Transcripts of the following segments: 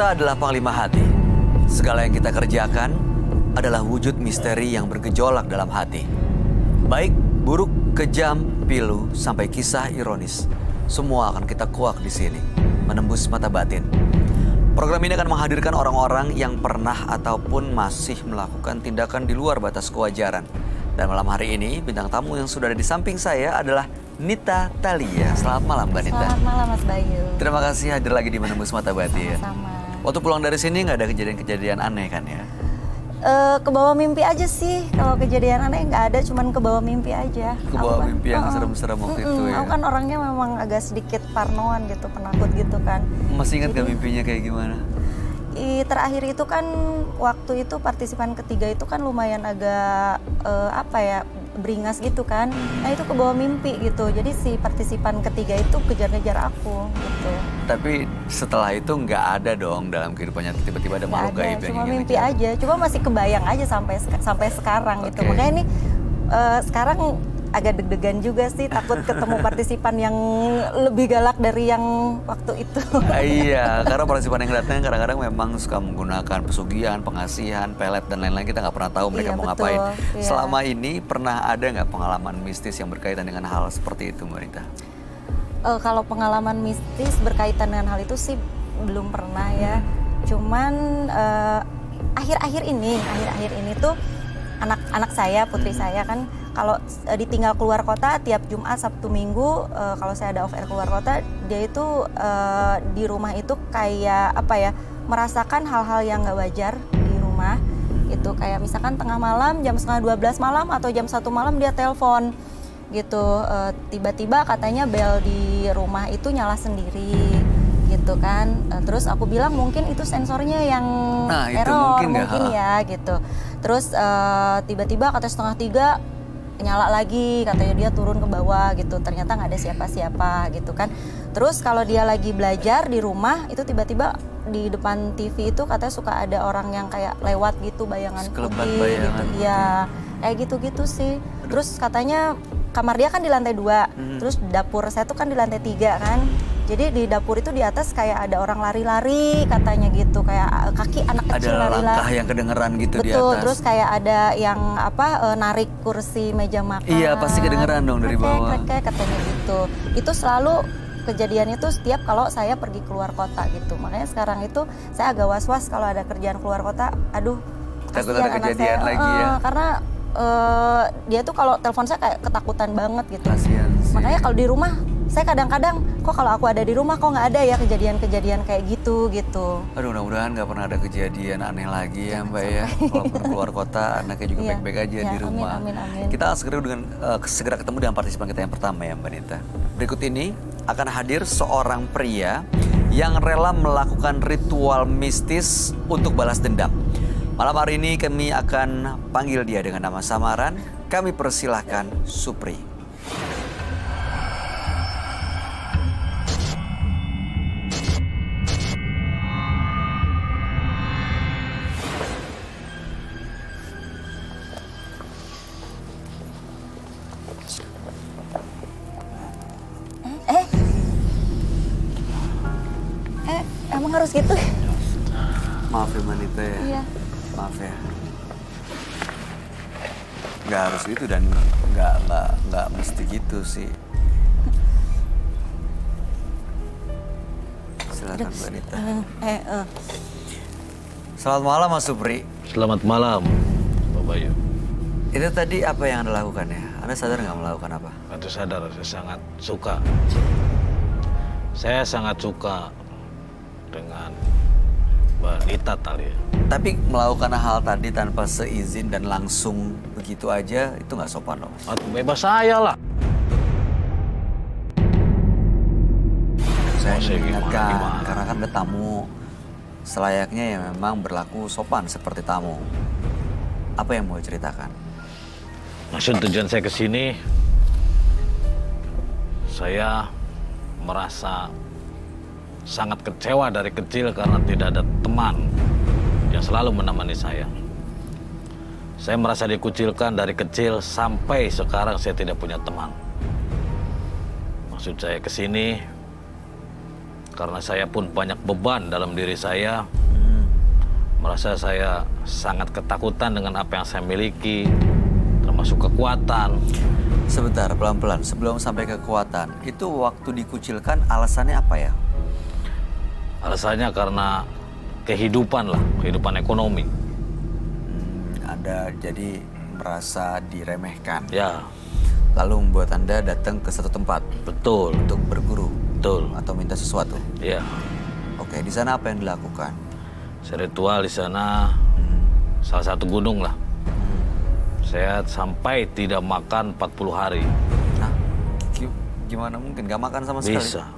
Kita adalah panglima hati. Segala yang kita kerjakan adalah wujud misteri yang bergejolak dalam hati. Baik, buruk, kejam, pilu, sampai kisah ironis. Semua akan kita kuak di sini, menembus mata batin. Program ini akan menghadirkan orang-orang yang pernah ataupun masih melakukan tindakan di luar batas kewajaran. Dan malam hari ini, bintang tamu yang sudah ada di samping saya adalah Nita Thalia. Selamat malam, Mbak Nita. Selamat malam, Mas Bayu. Terima kasih hadir lagi di Menembus Mata Batin. Sama-sama. Waktu pulang dari sini nggak ada kejadian-kejadian aneh kan ya? Kebawa mimpi aja sih. Kalau kejadian aneh nggak ada, cuman kebawa mimpi aja. Kebawa mimpi yang serem-serem waktu itu ya? Aku kan orangnya memang agak sedikit parnoan gitu, penakut gitu kan. Masih ingat gak mimpinya kayak gimana? Terakhir itu kan waktu itu partisipan ketiga itu kan lumayan agak beringas gitu kan. Nah itu kebawa mimpi gitu. Jadi si partisipan ketiga itu kejar-kejar aku gitu. Tapi setelah itu nggak ada dong dalam kehidupannya tiba-tiba ada makhluk gaib yang cuma ingin mimpi ngejar. aja. Cuma masih kebayang aja sampai sekarang gitu. Oke. Makanya ini sekarang agak deg-degan juga sih, takut ketemu partisipan yang lebih galak dari yang waktu itu. Iya, karena partisipan yang datang kadang-kadang memang suka menggunakan pesugihan, pengasihan, pelet dan lain-lain. Kita nggak pernah tahu mereka Iya, mau betul. ngapain. Iya. Selama ini pernah ada nggak pengalaman mistis yang berkaitan dengan hal seperti itu, Mbak Nita? Kalau pengalaman mistis berkaitan dengan hal itu sih belum pernah ya. Cuman akhir-akhir ini tuh anak saya, putri saya kan kalau ditinggal keluar kota tiap Jumat, Sabtu, Minggu, kalau saya ada off air keluar kota, dia itu di rumah itu kayak merasakan hal-hal yang nggak wajar di rumah. Itu kayak misalkan tengah malam, jam 11:30 malam atau jam 1 malam dia telepon gitu. Tiba-tiba katanya bel di rumah itu nyala sendiri gitu kan. Terus aku bilang mungkin itu sensornya yang Itu error mungkin ya gitu. Terus tiba-tiba katanya 2:30 nyala lagi, katanya dia turun ke bawah gitu, ternyata nggak ada siapa-siapa gitu kan. Terus kalau dia lagi belajar di rumah itu tiba-tiba di depan TV itu katanya suka ada orang yang kayak lewat gitu, bayangan Sekelebat putih bayangan gitu. putih. Iya, kayak gitu-gitu sih. Terus katanya kamar dia kan di lantai 2, terus dapur saya tuh kan di lantai 3 kan. Jadi di dapur itu di atas kayak ada orang lari-lari katanya gitu, kayak kaki anak kecil Ada lari-lari. langkah yang kedengeran gitu di Betul, atas. terus kayak ada yang narik kursi meja makan. Iya, pasti kedengeran dong dari bawah. Krek, katanya gitu. Itu selalu kejadian itu setiap kalau saya pergi keluar kota gitu. Makanya sekarang itu saya agak was-was kalau ada kerjaan keluar kota. Aduh, Takut kasihan ada anak kejadian saya. lagi ya. Karena dia tuh kalau telepon saya kayak ketakutan banget gitu. Kasihan sih. Makanya kalau di rumah saya kadang-kadang kok kalau aku ada di rumah kok nggak ada ya kejadian-kejadian kayak gitu. Aduh, mudah-mudahan nggak pernah ada kejadian aneh lagi ya Mbak ya. Walaupun keluar kota, anaknya juga Iya. baik-baik aja Ya, di rumah. amin. Kita segera ketemu dengan partisipan kita yang pertama ya Mbak Nita. Berikut ini akan hadir seorang pria yang rela melakukan ritual mistis untuk balas dendam. Malam hari ini kami akan panggil dia dengan nama samaran. Kami persilahkan Supri. Emang harus gitu? Maaf ya Mbak Nita ya. Iya. Maaf ya. Nggak harus gitu dan nggak mesti gitu sih. Silakan Mbak Nita. Selamat malam Mas Supri. Selamat malam, Pak Bayu. Itu tadi apa yang Anda lakukan ya? Anda sadar nggak melakukan apa? Anda sadar, saya sangat suka. Saya sangat suka dengan Mbak Nita Thalia. Tapi melakukan hal tadi tanpa seizin dan langsung begitu aja itu nggak sopan loh Mas. Atau bebas saya lah. Saya Mau saya mengingatkan gimana? karena kan ada tamu selayaknya ya memang berlaku sopan seperti tamu. Apa yang mau ceritakan? Maksud tujuan saya ke sini, saya merasa sangat kecewa dari kecil karena tidak ada teman yang selalu menemani saya. Saya merasa dikucilkan dari kecil sampai sekarang saya tidak punya teman. Maksud saya ke sini Karena saya pun banyak beban dalam diri saya. Merasa saya sangat ketakutan dengan apa yang saya miliki, termasuk kekuatan. Sebentar, pelan-pelan. Sebelum sampai kekuatan, itu waktu dikucilkan alasannya apa ya? Alasannya karena kehidupan lah, kehidupan ekonomi. Anda jadi merasa diremehkan. Ya, Lalu membuat Anda datang ke satu tempat betul, untuk berguru betul. atau minta sesuatu. Ya, Oke, di sana apa yang dilakukan? ritual di sana salah satu gunung lah. Saya sampai tidak makan 40 hari. Nah, gimana mungkin? Gak makan sama sekali? Bisa.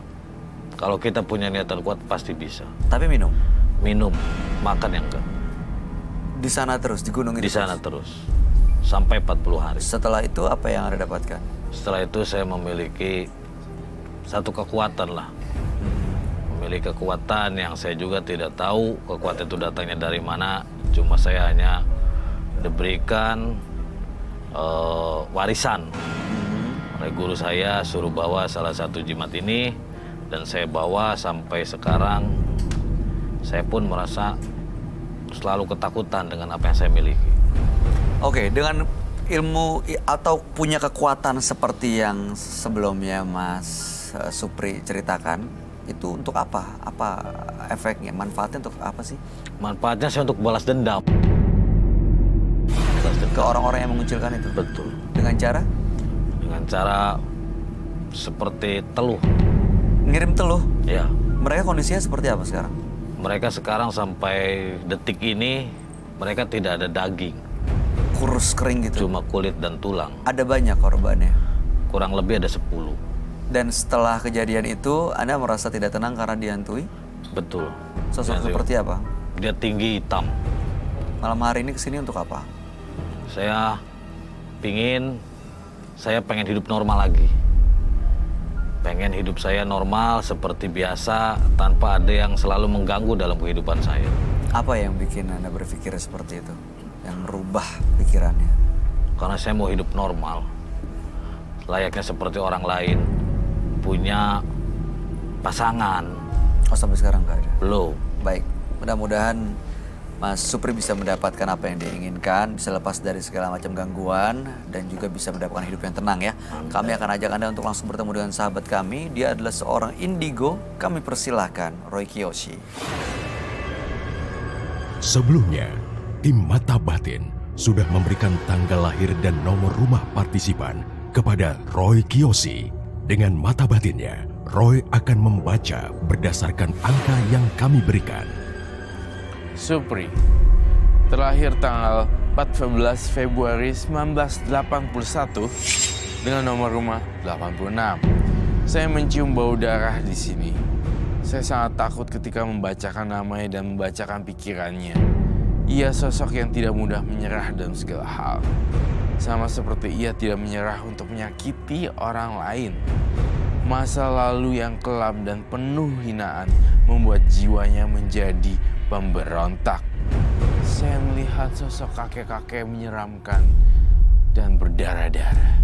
Kalau kita punya niatan kuat pasti bisa. Tapi minum? Minum, makan yang enggak. Di sana terus, di gunung itu? Di sana terus. Sampai 40 hari. Setelah itu apa yang Anda dapatkan? Setelah itu saya memiliki satu kekuatan lah. Memiliki kekuatan yang saya juga tidak tahu kekuatan itu datangnya dari mana. Cuma saya hanya diberikan warisan oleh guru saya, suruh bawa salah satu jimat ini. Dan saya bawa sampai sekarang. Saya pun merasa selalu ketakutan dengan apa yang saya miliki. Oke, dengan ilmu atau punya kekuatan seperti yang sebelumnya Mas Supri ceritakan, itu untuk apa? Apa efeknya? Manfaatnya untuk apa sih? Manfaatnya saya untuk balas dendam. Ke orang-orang yang mengucilkan itu? Betul. Dengan cara? Dengan cara seperti teluh. Ngirim teluh? Ya. Mereka kondisinya seperti apa sekarang? Mereka sekarang sampai detik ini, mereka tidak ada daging. Kurus kering gitu? Cuma kulit dan tulang. Ada banyak korbannya? Kurang lebih ada 10. Dan setelah kejadian itu, Anda merasa tidak tenang karena dihantui? Betul. Sosok Dan seperti apa? Dia tinggi hitam. Malam hari ini kesini untuk apa? Saya pengen hidup normal lagi. Pengen hidup saya normal seperti biasa tanpa ada yang selalu mengganggu dalam kehidupan saya. Apa yang bikin Anda berpikir seperti itu? Yang merubah pikirannya? Karena saya mau hidup normal. Layaknya seperti orang lain. Punya pasangan. Oh, sampai sekarang nggak ada? Belum. Baik, mudah-mudahan Mas Supri bisa mendapatkan apa yang diinginkan, bisa lepas dari segala macam gangguan, dan juga bisa mendapatkan hidup yang tenang ya. Kami akan ajak Anda untuk langsung bertemu dengan sahabat kami. Dia adalah seorang indigo. Kami persilahkan Roy Kiyoshi. Sebelumnya, tim Mata Batin sudah memberikan tanggal lahir dan nomor rumah partisipan kepada Roy Kiyoshi. Dengan mata batinnya, Roy akan membaca berdasarkan angka yang kami berikan. Supri, terlahir tanggal 14 Februari 1981 dengan nomor rumah 86. Saya mencium bau darah di sini. Saya sangat takut ketika membacakan namanya dan membacakan pikirannya. Ia sosok yang tidak mudah menyerah dalam segala hal. Sama seperti ia tidak menyerah untuk menyakiti orang lain. Masa lalu yang kelam dan penuh hinaan membuat jiwanya menjadi pemberontak. Saya melihat sosok kakek-kakek menyeramkan dan berdarah-darah.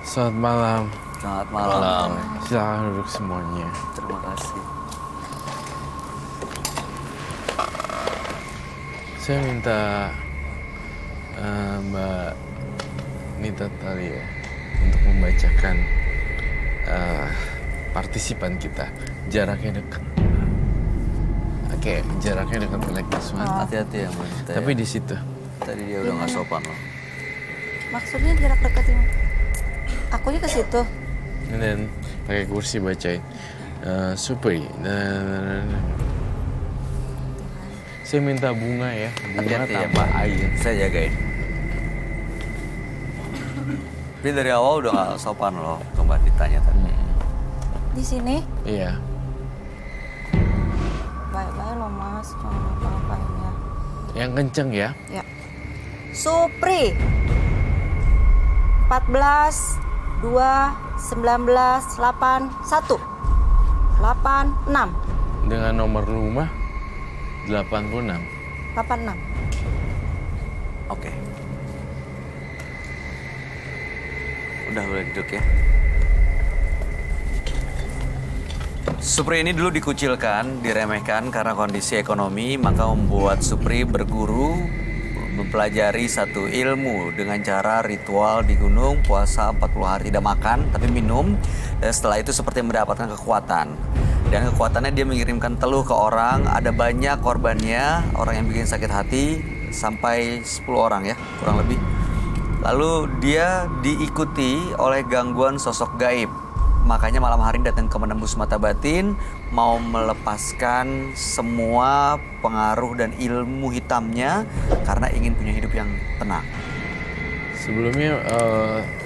Selamat malam. Selamat malam. Roy. Silakan duduk semuanya. Terima kasih. Saya minta Mbak Nita Talia untuk membacakan partisipan kita. Jaraknya dekat. Oke, jaraknya dekat oleh Kisman. Hati-hati ya Mbak Nita. Tapi Ya. di situ. Tadi dia udah nggak sopan loh. Maksudnya jarak dekat ini? Akunya ke situ. Dan pakai kursi bacain. Supri. Saya minta bunga ya. Bunga Hati-hati ya tanpa Mbak. air. Saya jagain. Dia dari awal udah nggak sopan loh ke Mbak ditanya tadi. Di sini? Iya. Baik-baik loh Mas, jangan apa-apain ya. Yang kenceng ya. Ya. Supri. 14, 2, 19, 8, 1. 8, 6. Dengan nomor rumah 86. 86. Oke. Udah boleh duduk ya. Supri ini dulu dikucilkan, diremehkan karena kondisi ekonomi, maka membuat Supri berguru, mempelajari satu ilmu dengan cara ritual di gunung, puasa 40 hari tidak makan, tapi minum. Dan setelah itu seperti mendapatkan kekuatan. Dan kekuatannya dia mengirimkan teluh ke orang, ada banyak korbannya, orang yang bikin sakit hati, sampai 10 orang ya, kurang lebih. Lalu dia diikuti oleh gangguan sosok gaib. Makanya malam hari datang ke menembus mata batin, mau melepaskan semua pengaruh dan ilmu hitamnya karena ingin punya hidup yang tenang. Sebelumnya,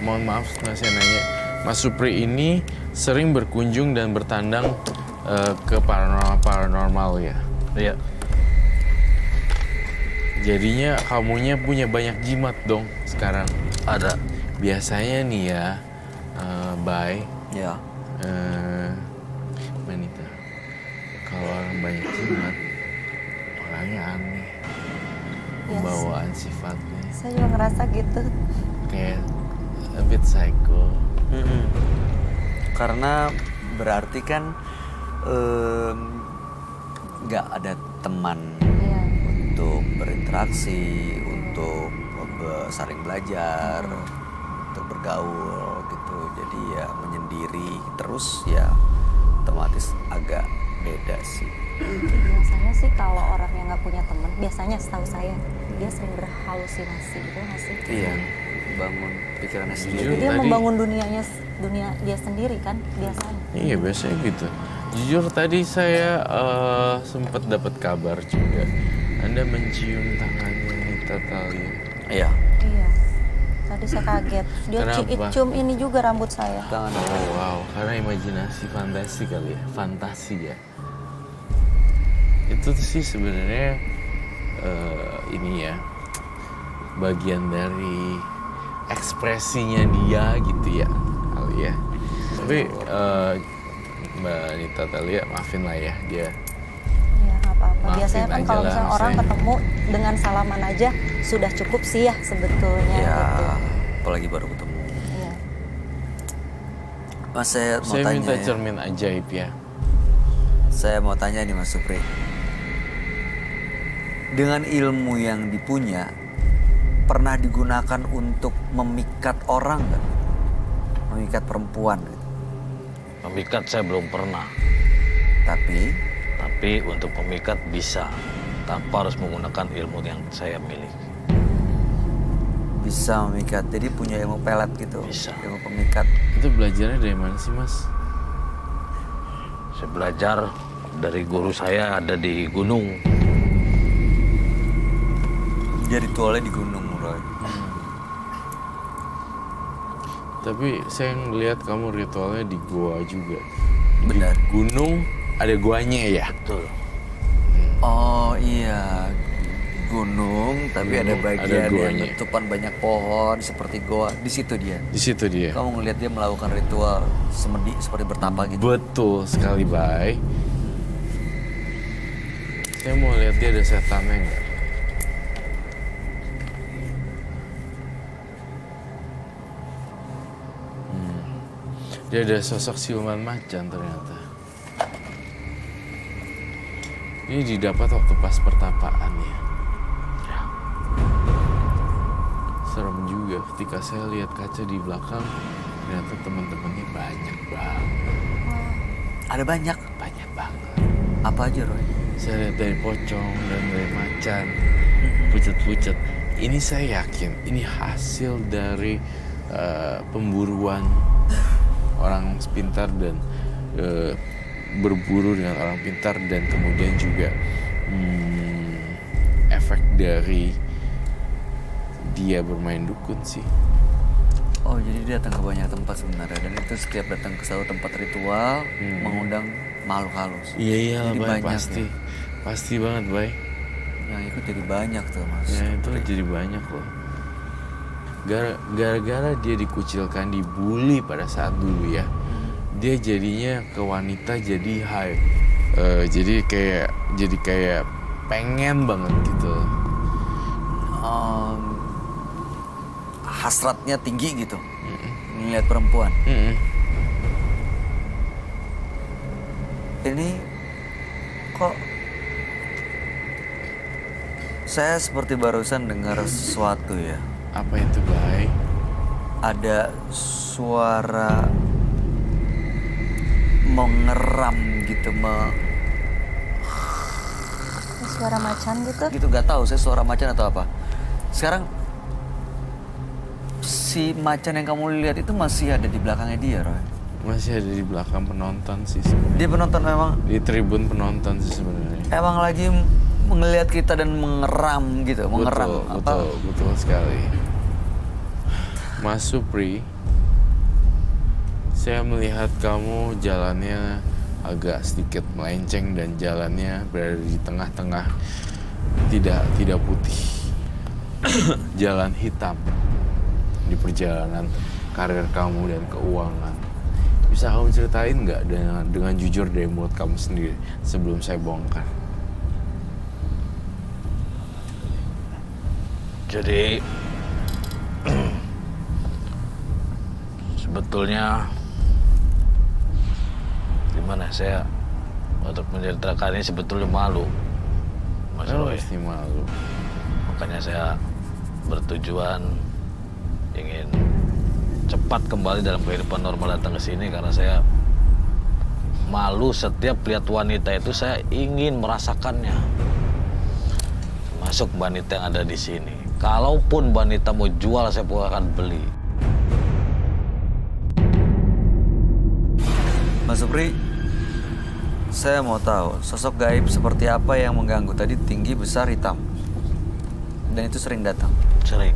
mohon maaf saya nanya, Mas Supri ini sering berkunjung dan bertandang ke paranormal ya? Iya. Jadinya kamunya punya banyak jimat dong sekarang? Ada. Biasanya nih ya, Bay, Ya. Manita, kalau orang banyak jimat, orangnya aneh, pembawaan sifatnya Saya juga ngerasa gitu. kayak a bit psycho. Karena berarti kan nggak ada teman Iya. untuk berinteraksi, untuk saling belajar, untuk bergaul gitu. Jadi ya menyendiri terus ya otomatis agak beda sih. Biasanya sih kalau orang yang nggak punya teman, biasanya setahu saya dia sering berhalusinasi gitu nggak sih? Iya, bangun pikirannya sendiri. Jadi dia Tadi- membangun dunia dia sendiri kan biasanya. Iya biasanya gitu. Jujur tadi saya sempat dapat kabar juga. Anda mencium tangannya Nita Talia. Iya, Iya. Tadi saya kaget. Dia Kenapa? cium ini juga rambut saya. tangan. Oh wow, karena imajinasi fantasi kali ya, fantasi ya. Itu sih sebenarnya ini ya, bagian dari ekspresinya dia gitu ya, kali ya. Tapi Mbak Nita Talia, maafin lah ya dia. Iya nggak apa-apa. Maafin Biasanya kan aja kalau lah, misalnya orang saya- ketemu dengan salaman aja sudah cukup sih ya sebetulnya. Ya, Gitu. apalagi baru ketemu. Iya. Mas, saya mau Saya tanya minta ya. cermin ajaib ya. Saya mau tanya nih Mas Supri. Dengan ilmu yang dipunya, pernah digunakan untuk memikat orang nggak? Memikat perempuan gitu. Memikat saya belum pernah. Tapi Tapi untuk memikat bisa. Tanpa harus menggunakan ilmu yang saya miliki. bisa memikat. Jadi punya ilmu pelet gitu. Bisa. Ilmu pemikat. Itu belajarnya dari mana sih Mas? Saya belajar dari guru saya ada di gunung. Jadi ritualnya di gunung, Roy. Tapi saya ngelihat kamu ritualnya di goa juga. Benar. Di gunung ada goanya ya? Betul. Oh iya, gunung, tapi ada Gunung, bagian ada yang goanya. letupan banyak pohon seperti goa. Di situ dia. Di situ dia. Kamu ngelihat dia melakukan ritual semedi seperti bertapa gitu. Betul sekali, Bay. Saya mau lihat dia ada setannya nggak? Dia ada sosok siluman macan ternyata. Ini didapat waktu pas pertapaan ya. Serem juga ketika saya lihat kaca di belakang, ternyata teman-temannya banyak banget. Ada banyak. Banyak banget. Apa aja, Roy? Saya lihat dari pocong dan dari macan, pucet-pucet. Ini saya yakin, ini hasil dari pemburuan orang pintar dan berburu dengan orang pintar dan kemudian juga efek dari dia bermain dukun sih. Oh, jadi dia datang ke banyak tempat sebenarnya. Dan itu setiap datang ke satu tempat ritual, mengundang makhluk halus. Iya Jadi Bay, banyak pasti. ya. Pasti banget, Bay. Yang ikut jadi banyak tuh, Mas. Ya itu jadi banyak loh. Gara-gara dia dikucilkan, dibully pada saat dulu ya, dia jadinya ke wanita jadi high, jadi kayak pengen banget gitu. Hasratnya tinggi gitu. ngeliat perempuan. Ini kok saya seperti barusan dengar sesuatu ya. Apa itu, Bay? Ada suara mengeram gitu, Suara macan gitu. gitu nggak tahu saya suara macan atau apa. Sekarang si macan yang kamu lihat itu masih ada di belakangnya dia, Roy. Masih ada di belakang penonton sih sebenarnya. Dia penonton memang Di tribun penonton sih sebenarnya. emang lagi melihat kita dan mengeram gitu, mengeram Betul sekali. Mas Supri, saya melihat kamu jalannya agak sedikit melenceng dan jalannya berada di tengah-tengah tidak putih. Jalan hitam di perjalanan karir kamu dan keuangan. Bisa kamu ceritain nggak dengan jujur dari mulut kamu sendiri sebelum saya bongkar? Jadi sebetulnya gimana saya untuk menceritakan ini sebetulnya malu, Mas Roy. Pasti malu. Makanya saya bertujuan ingin cepat kembali dalam kehidupan normal datang ke sini karena saya malu setiap lihat wanita itu saya ingin merasakannya. Termasuk wanita yang ada di sini. Kalaupun wanita mau jual saya pun akan beli. Mas Supri, saya mau tahu sosok gaib seperti apa yang mengganggu. Tadi tinggi, besar, hitam. Dan itu sering datang. Sering.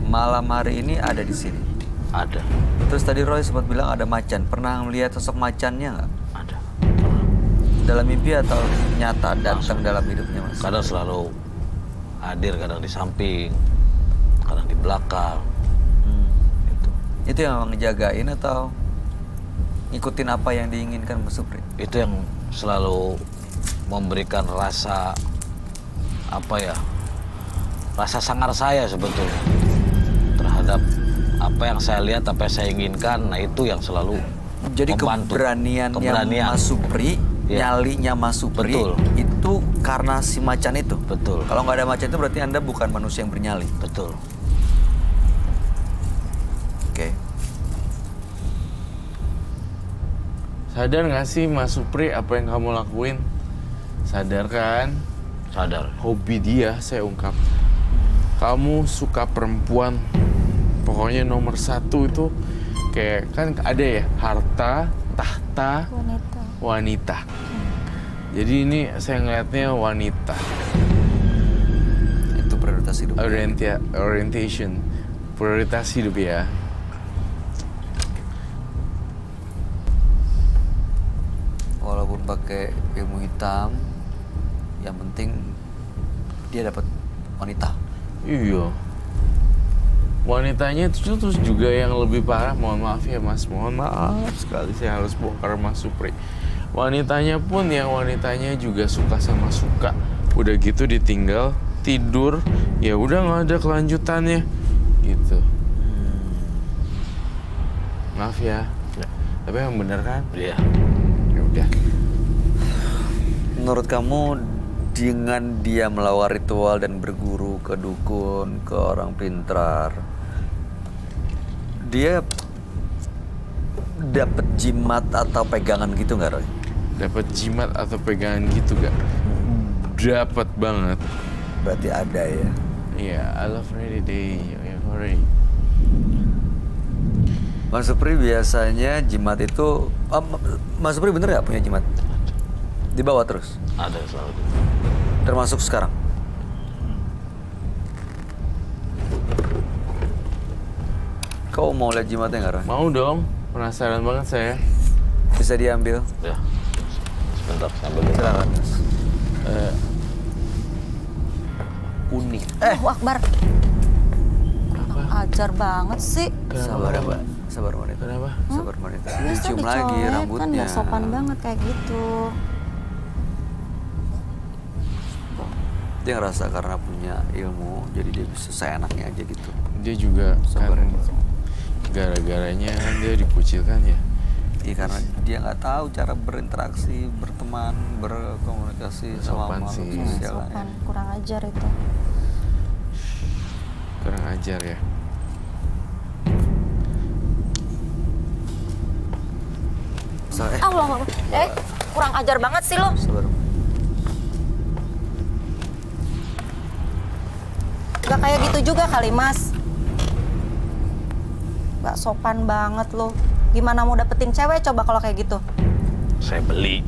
Malam hari ini ada di sini. Ada. Terus tadi Roy sempat bilang ada macan. Pernah melihat sosok macannya nggak? Ada. Dalam mimpi atau nyata datang dalam hidupnya, Mas? Kadang selalu hadir, kadang di samping, kadang di belakang. Itu yang memang ngejagain atau ngikutin apa yang diinginkan Mas Supri? Itu yang selalu memberikan rasa rasa sangar saya sebetulnya terhadap apa yang saya lihat, apa yang saya inginkan. Nah itu yang selalu Jadi membantu. keberanian Mas Supri, Iya. nyalinya Mas Supri, Betul. itu karena si macan itu. Betul. Kalau nggak ada macan itu berarti Anda bukan manusia yang bernyali. Betul. Oke. Sadar nggak sih Mas Supri apa yang kamu lakuin? Sadar kan? Sadar. Hobi dia saya ungkap. Kamu suka perempuan. Pokoknya nomor satu itu kayak kan ada ya harta, tahta, wanita. Jadi ini saya ngeliatnya wanita. Itu prioritas hidup. Orientation. Prioritas hidup ya. Walaupun pakai ilmu hitam, yang penting dia dapat wanita. Iya. Wanitanya itu terus juga yang lebih parah, mohon maaf ya Mas, mohon maaf sekali saya harus bongkar Mas Supri. Wanitanya pun yang wanitanya juga suka sama suka. Udah gitu ditinggal, tidur, ya udah nggak ada kelanjutannya, gitu. Maaf ya, tapi yang bener kan? Iya. Ya udah. Menurut kamu dengan dia melawan ritual dan berguru ke dukun, ke orang pintar, dia dapat jimat atau pegangan gitu nggak, Roy? Dapat jimat atau pegangan gitu gak? Dapat banget. Berarti ada ya. Iya, I love rainy day. Hooray. Mas Supri biasanya jimat itu, Mas Supri bener nggak punya jimat? Dibawa terus, Ada selalu. termasuk sekarang. Kau mau lihat jimatnya nggak, Roy? Mau dong, penasaran banget saya. Bisa diambil. Ya. Sebentar sambil dulu. Silakan, Mas. Unik. Allahu Akbar. Ajar banget sih. Sabar ya, Mbak. Sabar wanita. Kenapa? Sabar wanita. Biasa Dicium lagi dicolek kan rambutnya. nggak sopan banget kayak gitu. Dia ngerasa karena punya ilmu, jadi dia bisa seenaknya aja gitu. Dia juga Sabar kan, ya, Mbak. Gara-garanya kan dia dikucilkan ya. Iya, karena dia nggak tahu cara berinteraksi, berteman, berkomunikasi sama Sopan sih. makhluk sosial. Sopan, kurang ajar itu. Kurang ajar ya. Allah, kurang ajar banget sih lo. Sabar. Gak kayak gitu juga kali, Mas. Gak sopan banget lo. Gimana mau dapetin cewek coba kalau kayak gitu? Saya beli.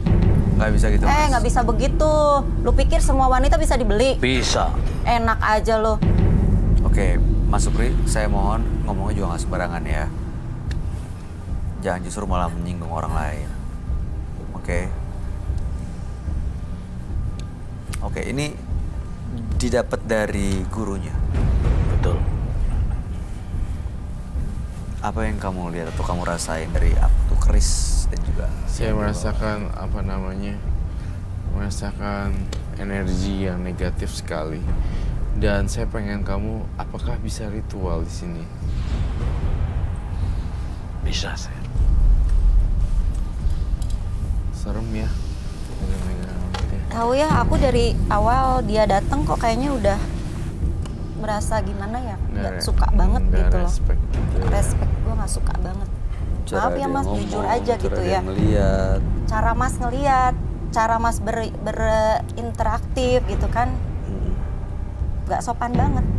Nggak bisa gitu, Mas. Nggak bisa begitu. Lu pikir semua wanita bisa dibeli? Bisa. Enak aja lo. Oke, Mas Supri, saya mohon ngomongnya juga nggak sembarangan ya. Jangan justru malah menyinggung orang lain. Oke. Oke, ini didapat dari gurunya. Betul. Apa yang kamu lihat atau kamu rasain dari aktu keris dan juga Saya merasakan merasakan energi yang negatif sekali. Dan saya pengen kamu, apakah bisa ritual di sini? Bisa saya. Serem ya, megang-megang dia. Tahu ya, aku dari awal dia datang kok kayaknya udah merasa gimana ya, nggak suka banget gitu loh. Respect gitu ya. Respect gue nggak suka banget. Maaf ya Mas, jujur aja gitu ya. Melihat. Cara Mas ngeliat, cara Mas berinteraktif gitu kan, nggak sopan banget.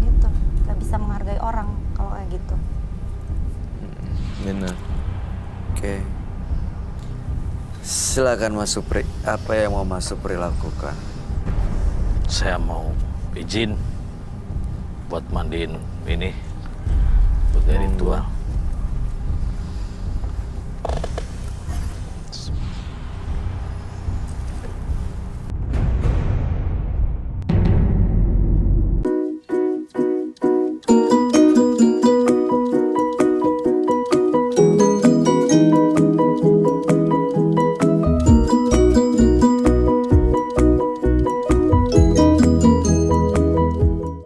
Gitu, nggak bisa menghargai orang kalau kayak gitu. Bener. Oke. Silakan Mas Supri, apa yang mau Mas Supri lakukan? Saya mau izin buat mandiin ini, buat ritual.